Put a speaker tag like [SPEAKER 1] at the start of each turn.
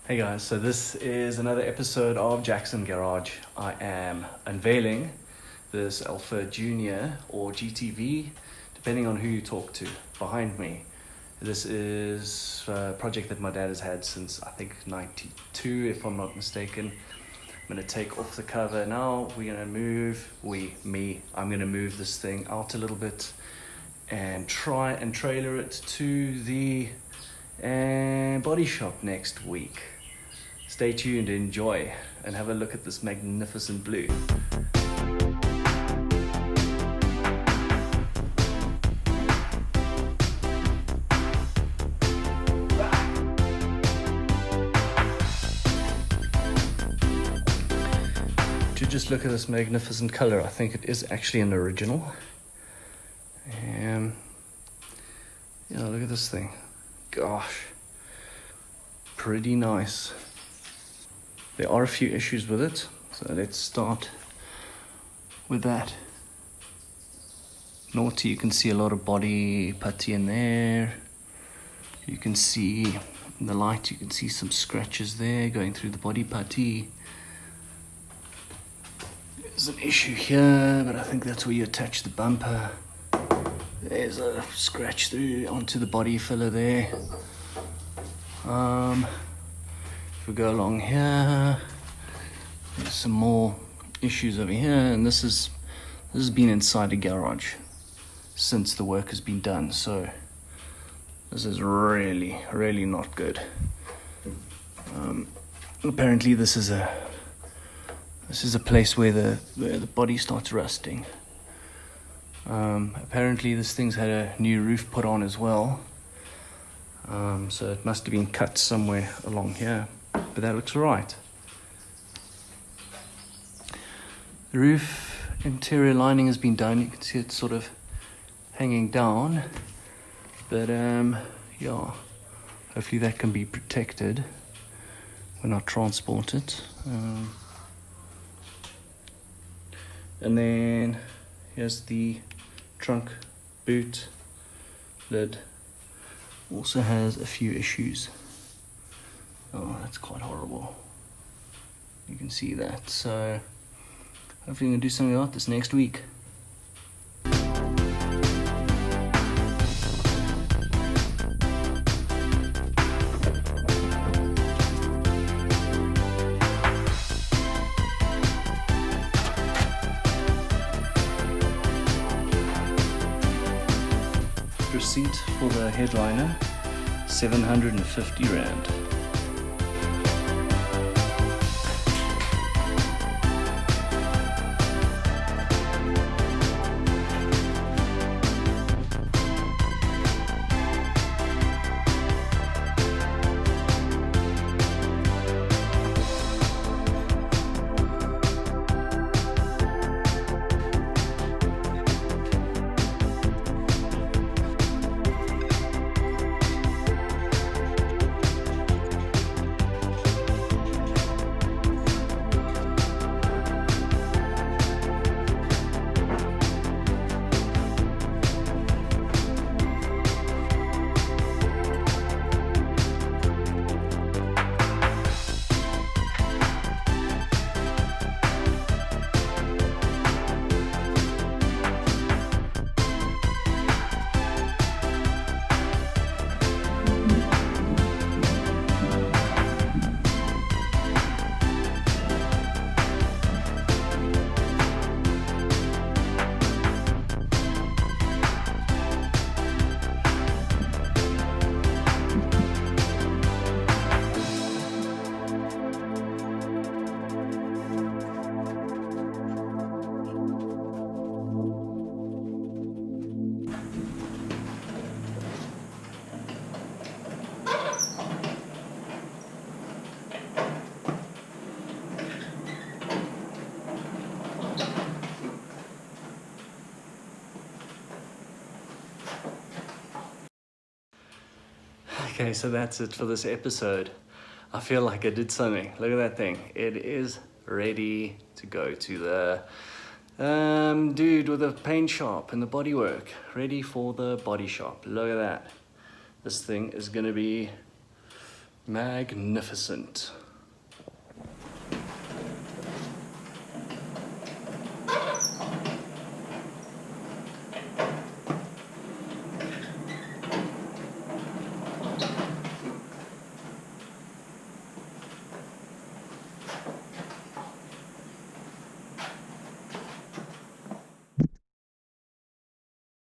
[SPEAKER 1] Hey guys, so this is another episode of Jackson Garage. I am unveiling this Alfa Junior or GTV, depending on who you talk to, behind me. This is a project that my dad has had since I think 92, if I'm not mistaken. I'm gonna take off the cover now. We're gonna move, I'm gonna move this thing out a little bit and try and trailer it to the body shop next week. Stay tuned, enjoy, and have a look at this magnificent blue. To just look at this magnificent color, I think it is actually an original. Yeah, look at this thing. Gosh, pretty nice. There are a few issues with it, so let's start with that. Naughty, you can see a lot of body putty in there. You can see in the light, you can see some scratches there going through the body putty. There's an issue here, but I think that's where you attach the bumper. There's a scratch through onto the body filler there. If we go along here, there's some more issues over here, and this has been inside the garage since the work has been done, so this is really not good. Apparently this is a place where the body starts rusting. Apparently this thing's had a new roof put on as well, so it must have been cut somewhere along here. But that looks right. The roof interior lining has been done. You can see it's sort of hanging down. But yeah, hopefully that can be protected when I transport it. And then here's the trunk boot lid. Also has a few issues. Oh, that's quite horrible. You can see that. So hopefully I'm gonna do something about this next week. Receipt for the headliner, 750 Rand. Okay, so that's it for this episode. I feel like I did something. Look at that thing. It is ready to go to the dude with the paint shop and the bodywork. Ready for the body shop. Look at that. This thing is gonna be Magnificent.